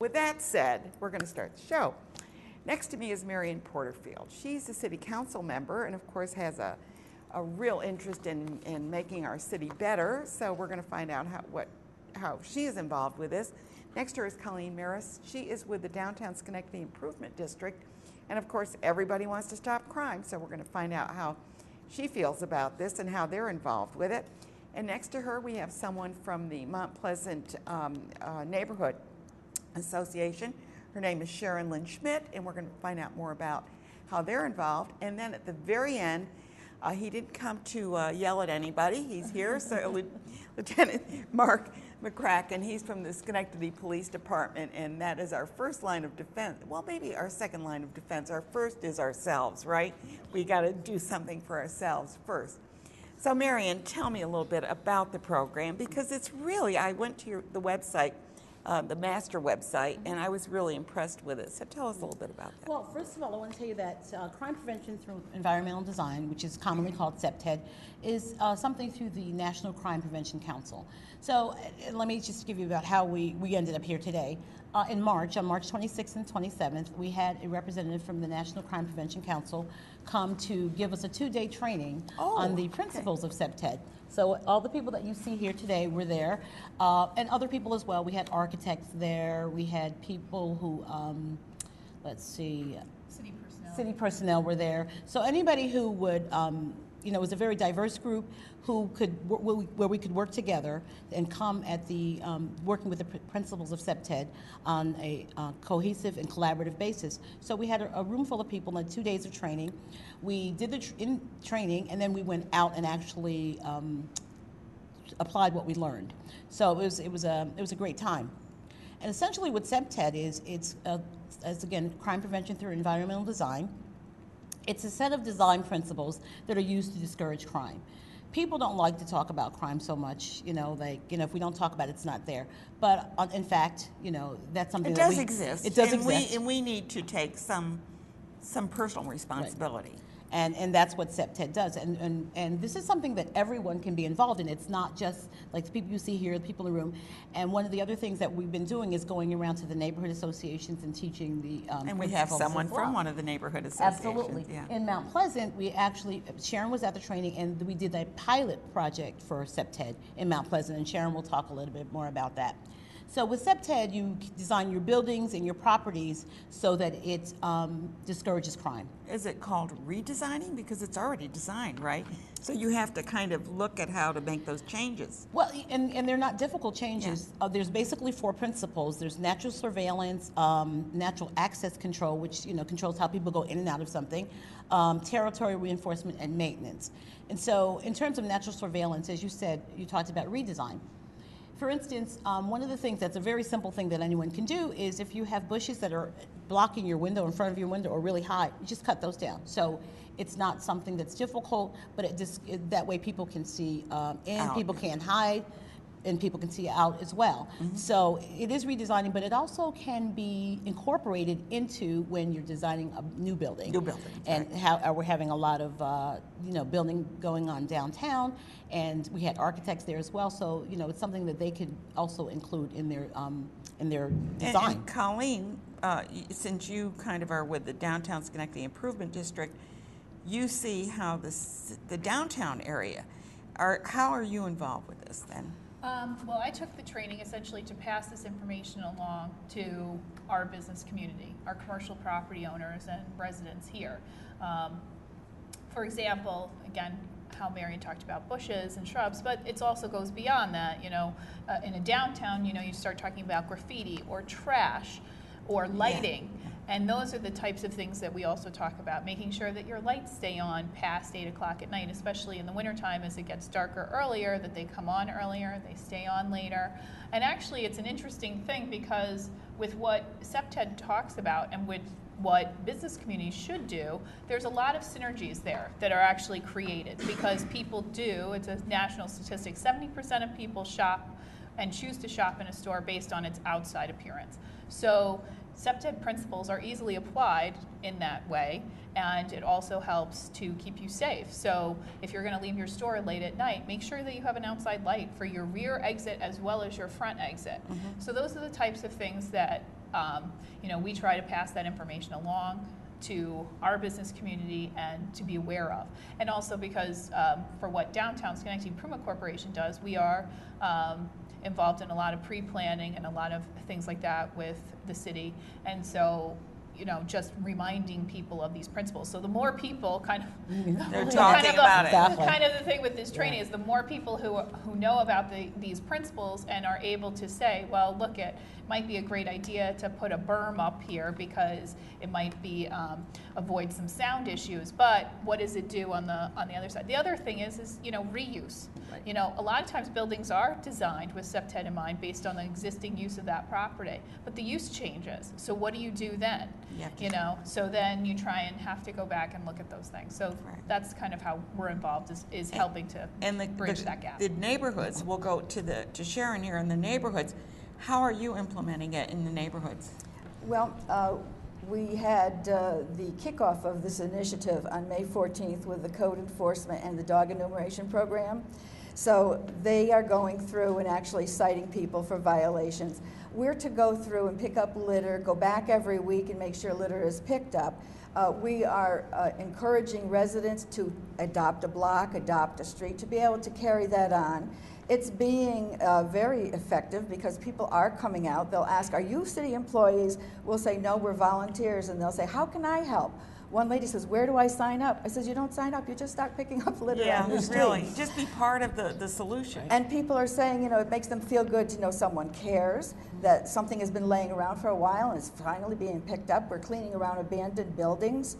With that said, we're going to start the show. Next to me is Marion Porterfield. She's a city council member and of course has a real interest in making our city better. So we're going to find out how she is involved with this. Next to her is Colleen Merays. She is with the Downtown Schenectady Improvement District. And of course, everybody wants to stop crime. So we're going to find out how she feels about this and how they're involved with it. And next to her, we have someone from the Mount Pleasant Neighborhood Association. Her name is Sharron Linn-Schmidt, and we're going to find out more about how they're involved. And then at the very end, he didn't come to yell at anybody. He's here, so Lieutenant Mark McCracken. He's from the Schenectady Police Department, and that is our first line of defense. Well, maybe our second line of defense. Our first is ourselves, right? We got to do something for ourselves first. So, Marion, tell me a little bit about the program, because it's really, I went to the website, the master website, and I was really impressed with it. So tell us a little bit about that. Well, first of all, I want to tell you that crime prevention through environmental design, which is commonly called Dept, is something through the National Crime Prevention Council. So let me just give you about how we ended up here today. In March, on March 26th and 27th, we had a representative from the National Crime Prevention Council come to give us a 2-day training on the principles of Dept. So all the people that you see here today were there, and other people as well. We had architects there. We had people who, let's see, city personnel were there. So anybody who would, it was a very diverse group who could, where we could work together and come at the, working with the principles of Dept on a cohesive and collaborative basis. So we had a room full of people and 2 days of training. We did the training, and then we went out and actually applied what we learned. So it was a great time. And essentially what Dept is, it's again, crime prevention through environmental design. It's a set of design principles that are used to discourage crime. People don't like to talk about crime so much, if we don't talk about it, it's not there. But in fact, that's something that exist. It does exist. And we need to take some personal responsibility. Right. And that's what Dept does. And this is something that everyone can be involved in. It's not just like the people you see here, the people in the room. And one of the other things that we've been doing is going around to the neighborhood associations and teaching the and we have someone from one of the neighborhood associations. Absolutely. Yeah. In Mount Pleasant, Sharron was at the training, and we did a pilot project for Dept in Mount Pleasant, and Sharron will talk a little bit more about that. So with Dept, you design your buildings and your properties so that it discourages crime. Is it called redesigning? Because it's already designed, right? So you have to kind of look at how to make those changes. Well, and they're not difficult changes. Yeah. There's basically 4 principles. There's natural surveillance, natural access control, which controls how people go in and out of something, territory reinforcement, and maintenance. And so in terms of natural surveillance, as you said, you talked about redesign. For instance, one of the things that's a very simple thing that anyone can do is if you have bushes that are blocking your window, in front of your window, or really high, you just cut those down. So it's not something that's difficult, but that way people can see in, people can't hide, and people can see out as well. Mm-hmm. So it is redesigning, but it also can be incorporated into when you're designing a new building. And right. How we're having a lot of building going on downtown, and we had architects there as well. So it's something that they could also include in their design. And Colleen, since you kind of are with the Downtown Schenectady Improvement District, you see how the downtown area. How are you involved with this then? Well, I took the training essentially to pass this information along to our business community, our commercial property owners and residents here. For example, again, how Marion talked about bushes and shrubs, but it also goes beyond that. In a downtown, you start talking about graffiti or trash or lighting. Yeah. And those are the types of things that we also talk about, making sure that your lights stay on past 8 o'clock at night, especially in the wintertime as it gets darker earlier, that they come on earlier, they stay on later. And actually it's an interesting thing because with what Dept talks about and with what business communities should do, there's a lot of synergies there that are actually created because people do, it's a national statistic, 70% of people shop and choose to shop in a store based on its outside appearance. So Dept principles are easily applied in that way, and it also helps to keep you safe. So if you're going to leave your store late at night, make sure that you have an outside light for your rear exit as well as your front exit. Mm-hmm. So those are the types of things that you know, we try to pass that information along to our business community and to be aware of. And also because for what Downtown Schenectady Improvement Corporation does, we are involved in a lot of pre-planning and a lot of things like that with the city. And so, you know, just reminding people of these principles. So the more people kind of They're talking about it. Exactly. kind of the thing with this training is the more people who know about these principles and are able to say, well, look, it might be a great idea to put a berm up here because it might be avoid some sound issues. But what does it do on the other side? The other thing is you know, reuse. Right. You know, a lot of times buildings are designed with Dept in mind based on the existing use of that property, but the use changes. So what do you do then? You know, so then you try and have to go back and look at those things. So that's kind of how we're involved is helping to bridge that gap. The neighborhoods, we'll go to Sharron here in the neighborhoods. How are you implementing it in the neighborhoods? Well, we had the kickoff of this initiative on May 14th with the code enforcement and the dog enumeration program. So they are going through and actually citing people for violations. We're to go through and pick up litter, go back every week and make sure litter is picked up. We are encouraging residents to adopt a block, adopt a street, to be able to carry that on. It's being very effective because people are coming out. They'll ask, are you city employees? We'll say, no, we're volunteers. And they'll say, how can I help? One lady says, where do I sign up? I says, you don't sign up, you just start picking up litter on the street. Really, just be part of the solution. And people are saying, you know, it makes them feel good to know someone cares, that something has been laying around for a while and is finally being picked up. We're cleaning around abandoned buildings.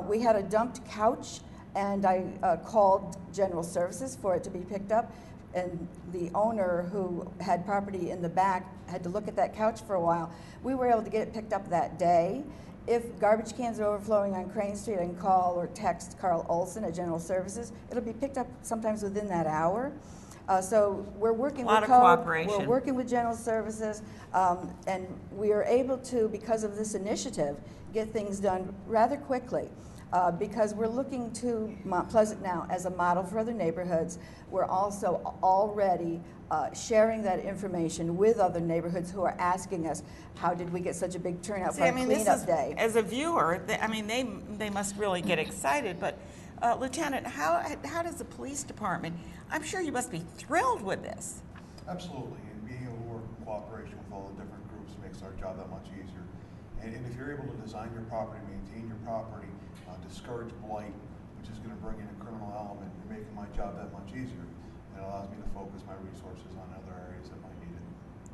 We had a dumped couch, and I called General Services for it to be picked up. And the owner, who had property in the back, had to look at that couch for a while. We were able to get it picked up that day. If garbage cans are overflowing on Crane Street, I can call or text Carl Olson at General Services. It'll be picked up sometimes within that hour. So we're working with code, cooperation. we're working with General Services, and we are able to, because of this initiative, get things done rather quickly. Because we're looking to Mount Pleasant now as a model for other neighborhoods. We're also already sharing that information with other neighborhoods who are asking us, how did we get such a big turnout for cleanup day? As a viewer, they must really get excited. But Lieutenant, how does the police department? I'm sure you must be thrilled with this. Absolutely, and being able to work in cooperation with all the different groups makes our job that much easier. And if you're able to design your property, maintain your property, discourage blight, which is going to bring in a criminal element, you're making my job that much easier. And it allows me to focus my resources on other areas that might need it.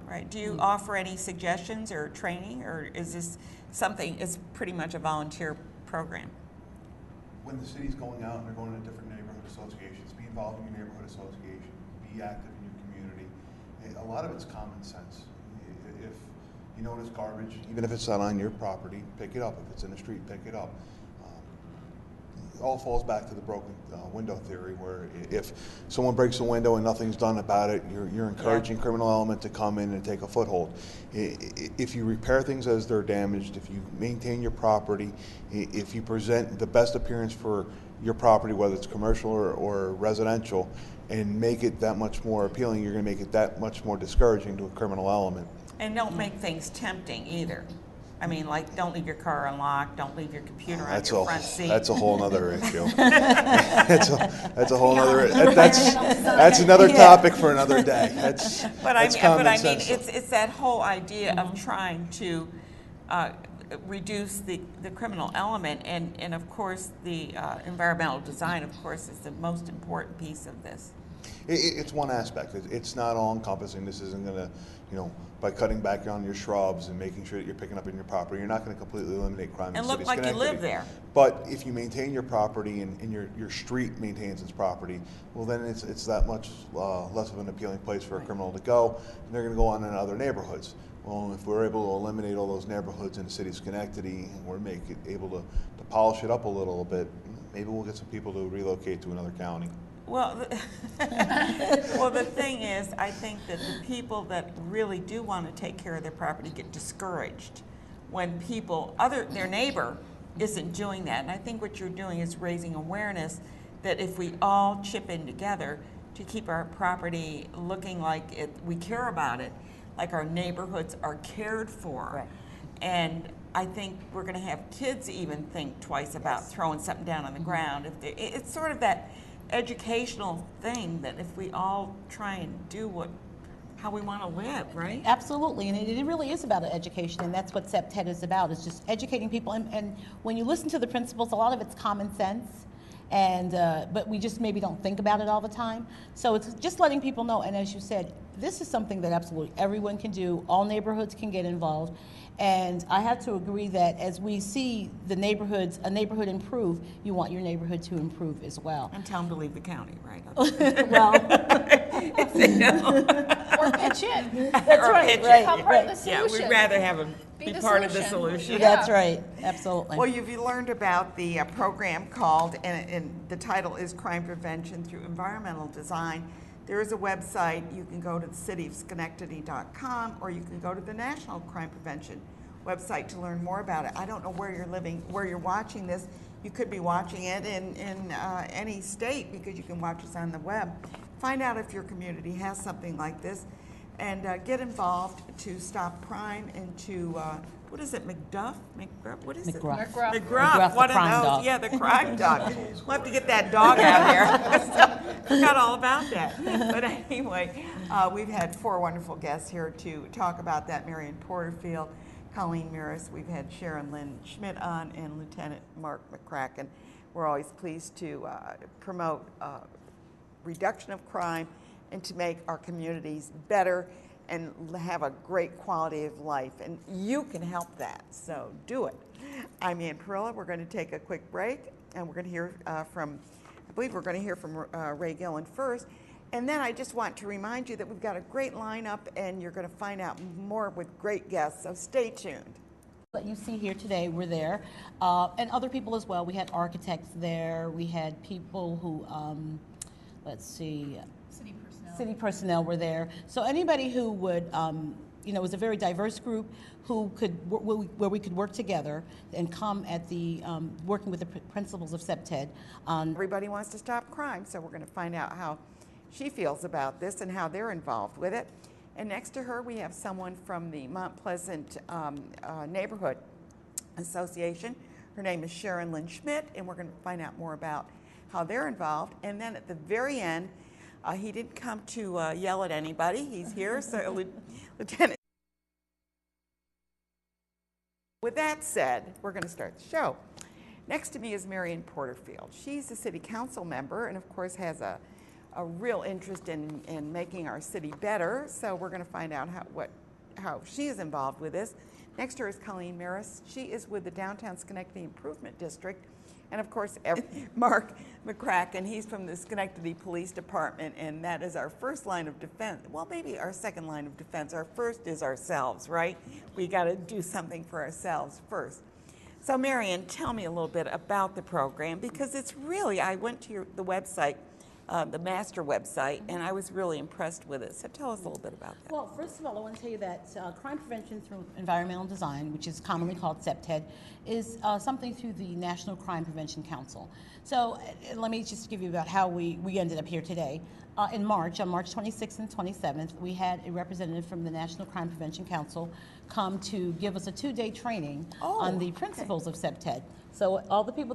Right. Do you offer any suggestions or training, or is this something, it's pretty much a volunteer program? When the city's going out and they're going to different neighborhood associations, be involved in your neighborhood association, be active in your community. A lot of it's common sense. If you notice garbage, even if it's not on your property, pick it up. If it's in the street, pick it up. It all falls back to the broken window theory, where if someone breaks a window and nothing's done about it, you're encouraging criminal element to come in and take a foothold. If you repair things as they're damaged, if you maintain your property, if you present the best appearance for your property, whether it's commercial or residential, and make it that much more appealing, you're going to make it that much more discouraging to a criminal element. And don't make things tempting either. I mean, like, don't leave your car unlocked, don't leave your computer on your front seat. That's a whole other issue. that's a whole other, that's another topic for another day. But I mean, it's that whole idea of trying to reduce the criminal element, and of course the environmental design, of course, is the most important piece of this. It's one aspect. It's not all encompassing. This isn't going to, you know, by cutting back on your shrubs and making sure that you're picking up in your property, you're not going to completely eliminate crime in the city of Schenectady. And look like you live there. But if you maintain your property and your street maintains its property, well, then it's that much less of an appealing place for a criminal to go, and they're going to go on in other neighborhoods. Well, if we're able to eliminate all those neighborhoods in the city of Schenectady, and we're able to polish it up a little bit, maybe we'll get some people to relocate to another county. Well, well, the thing is, I think that the people that really do want to take care of their property get discouraged when their neighbor isn't doing that. And I think what you're doing is raising awareness that if we all chip in together to keep our property looking like we care about it, like our neighborhoods are cared for. Right. And I think we're going to have kids even think twice about throwing something down on the ground. It's sort of that educational thing that if we all try and do how we want to live, right? Absolutely, and it really is about education, and that's what Dept is about, is just educating people. And when you listen to the principles, a lot of it's common sense, and but we just maybe don't think about it all the time. So it's just letting people know, and as you said, this is something that absolutely everyone can do, all neighborhoods can get involved. And I have to agree that as we see a neighborhood improve, you want your neighborhood to improve as well. And tell them to leave the county, right? Well, Or pitch in. that's Or right, pitch in. right, Become part right. of the Yeah, solution. we'd rather have them Be be the part of the solution. solution. Yeah. That's right, absolutely. Well, you've learned about the program called, and the title is Crime Prevention Through Environmental Design. There is a website. You can go to the cityofschenectady.com, or you can go to the National Crime Prevention website to learn more about it. I don't know where you're living, where you're watching this. You could be watching it in any state, because you can watch us on the web. Find out if your community has something like this, and get involved to stop crime and to, what is it, McDuff? What is McGruff. it? McGruff. McGruff, the one of crime those. dog. Yeah, the crime dog. We'll have to get that dog out here. Forgot all about that. But anyway, we've had 4 wonderful guests here to talk about that. Mary in Porterfield, Colleen Merays, we've had Sharron Linn-Schmidt on, and Lieutenant Mark McCracken. We're always pleased to promote reduction of crime and to make our communities better and have a great quality of life. And you can help that, so do it. I'm Ann Perilla. We're going to take a quick break, and we're going to hear from, I believe we're going to hear from Ray Gillen first. And then I just want to remind you that we've got a great lineup, and you're going to find out more with great guests, so stay tuned. That you see here today were there, and other people as well. We had architects there. We had people who, let's see, city personnel were there. So anybody who would, it was a very diverse group who could, where we could work together and come at the, working with the principles of Dept on. Everybody wants to stop crime, so we're going to find out how she feels about this and how they're involved with it. And next to her, we have someone from the Mount Pleasant Neighborhood Association. Her name is Sharron Linn-Schmidt, and we're going to find out more about how they're involved. And then at the very end, he didn't come to yell at anybody. He's here, so Lieutenant. With that said, we're going to start the show. Next to me is Mary in Porterfield. She's a city council member, and of course has a real interest in making our city better. So we're going to find out how she is involved with this. Next to her is Colleen Merays. She is with the Downtown Schenectady Improvement District. And of course, Mark McCracken, he's from the Schenectady Police Department, and that is our first line of defense. Well, maybe our second line of defense. Our first is ourselves, right? We got to do something for ourselves first. So Marion, tell me a little bit about the program, because it's really, I went to the website, the master website, and I was really impressed with it. So tell us a little bit about that. Well, first of all, I want to tell you that crime prevention through environmental design, which is commonly called Dept, is something through the National Crime Prevention Council. So let me just give you about how we ended up here today. In March, on March 26th and 27th, we had a representative from the National Crime Prevention Council come to give us a 2-day training on the principles of Dept. So all the people